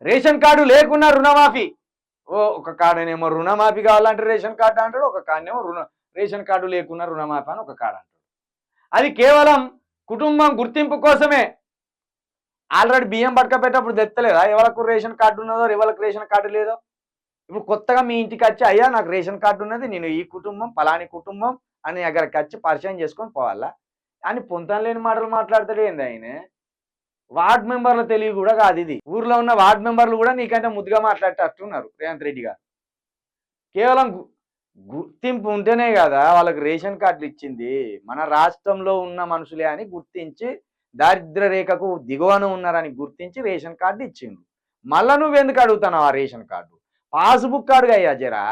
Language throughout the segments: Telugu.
రేషన్ కార్డు లేకున్నా రుణమాఫీ. ఒక కాడనేమో రుణమాఫీ కావాలంటే రేషన్ కార్డు అంటాడు, ఒక కాడనేమో రేషన్ కార్డు లేకున్నా రుణమాఫీ అని ఒక కాడ అంటాడు. అది కేవలం కుటుంబం గుర్తింపు కోసమే. ఆల్రెడీ బియ్యం పట్టుకపోయేటప్పుడు తెత్తలేదా ఎవరికి రేషన్ కార్డు ఉన్నదో ఎవరికి రేషన్ కార్డు లేదో? ఇప్పుడు కొత్తగా మీ ఇంటికి వచ్చి అయ్యా నాకు రేషన్ కార్డు ఉన్నది, నేను ఈ కుటుంబం పలాని కుటుంబం అని దగ్గరికి వచ్చి పరిచయం చేసుకొని పోవాలా అని పొంతం లేని మాటలు మాట్లాడతాడు ఏంది ఆయన? వార్డ్ మెంబర్ల తెలివి కూడా కాదు ఇది. ఊర్లో ఉన్న వార్డ్ మెంబర్లు కూడా నీకంటే ముద్దుగా మాట్లాడేటట్టున్నారు రేవంత్ రెడ్డి గారు. కేవలం గుర్తింపు ఉంటేనే కదా వాళ్ళకి రేషన్ కార్డులు ఇచ్చింది. మన రాష్ట్రంలో ఉన్న మనుషులే అని గుర్తించి, దారిద్ర్య రేఖకు దిగువన ఉన్నారని గుర్తించి రేషన్ కార్డు ఇచ్చిండు. మళ్ళా నువ్వెందుకు అడుగుతున్నావు ఆ రేషన్ కార్డు? పాస్బుక్ అడుగు అయ్యా జరా.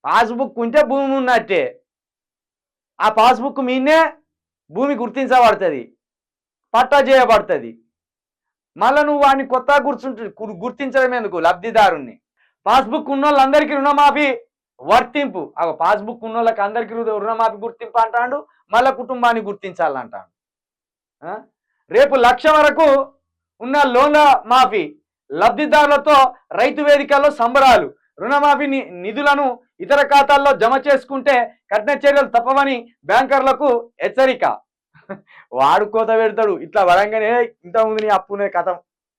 పాస్బుక్ ఉంటే భూమి ఉన్నట్టే. ఆ పాస్బుక్ మీనే భూమి గుర్తించబడుతుంది, పట్టా చేయబడుతుంది. మళ్ళీ నువ్వు వాడిని కొత్తగా గుర్తించడం ఎందుకు? లబ్ధిదారుణ్ణి. పాస్బుక్ ఉన్న వాళ్ళందరికీ రుణమాఫీ వర్తింపు. పాస్బుక్ ఉన్న వాళ్ళకి అందరికీ రుణమాఫీ గుర్తింపు అంటాడు, మళ్ళీ కుటుంబాన్ని గుర్తించాలంటాడు. రేపు 1,00,000 వరకు ఉన్న లోన్ల మాఫీ, లబ్ధిదారులతో రైతు వేదికల్లో సంబరాలు. రుణమాఫీ నిధులను ఇతర ఖాతాల్లో జమ చేసుకుంటే కఠిన చర్యలు తప్పవని బ్యాంకర్లకు హెచ్చరిక. వాడు కోత పెడతాడు, ఇట్లా వరంగానే ఇంతకుముందు నీ అప్పునే కథం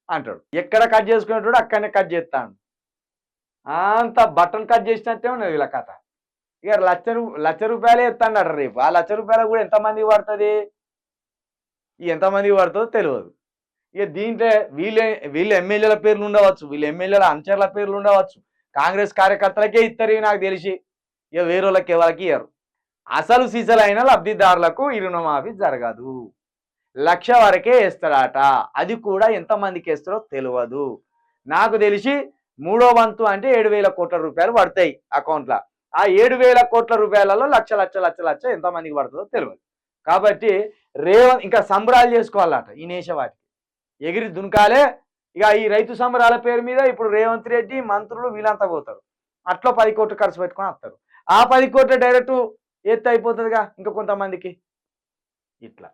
అంటాడు. ఎక్కడ కట్ చేసుకునేటాడు అక్కడనే కట్ చేస్తాడు. అంత బట్టన్ కట్ చేసినట్టే ఉన్నది వీళ్ళ కథ. ఇక 1,00,000 రూపాయలే ఎత్తాడు రేపు. ఆ 1,00,000 రూపాయలు కూడా ఎంతమందికి పడుతుంది, ఎంతమందికి పడుతుందో తెలియదు. ఇక దీంట్లో వీళ్ళ ఎమ్మెల్యేల పేర్లు ఉండవచ్చు, వీళ్ళ ఎమ్మెల్యేల అనుచరుల పేర్లు ఉండవచ్చు. కాంగ్రెస్ కార్యకర్తలకే ఇస్తారు నాకు తెలిసి, ఇక వేరేళ్ళకి ఎవరికి ఇయ్యరు. అసలు సీసలైన లబ్ధిదారులకు ఈ రుణమాఫీ జరగదు. 1,00,000 వరకే వేస్తాడట. అది కూడా ఎంతమందికి వేస్తారో తెలియదు. నాకు తెలిసి 3వ వంతు అంటే 7,000 కోట్ల రూపాయలు పడతాయి అకౌంట్లో. ఆ 7,000 కోట్ల రూపాయలలో లక్ష ఎంతమందికి పడుతుందో తెలియదు. కాబట్టి రేవంత్ ఇంకా సంబరాలు చేసుకోవాలట ఈ నేషవాటికి, ఎగిరి దునకాలే. ఇక ఈ రైతు సంబరాల పేరు మీద ఇప్పుడు రేవంత్ రెడ్డి మంత్రులు వీళ్ళంతా పోతారు. అట్లా 10 కోట్లు ఖర్చు పెట్టుకొని వస్తారు. ఆ 10 కోట్లు డైరెక్ట్ ఎత్తి అయిపోతుందిగా ఇంకా కొంతమందికి ఇట్లా.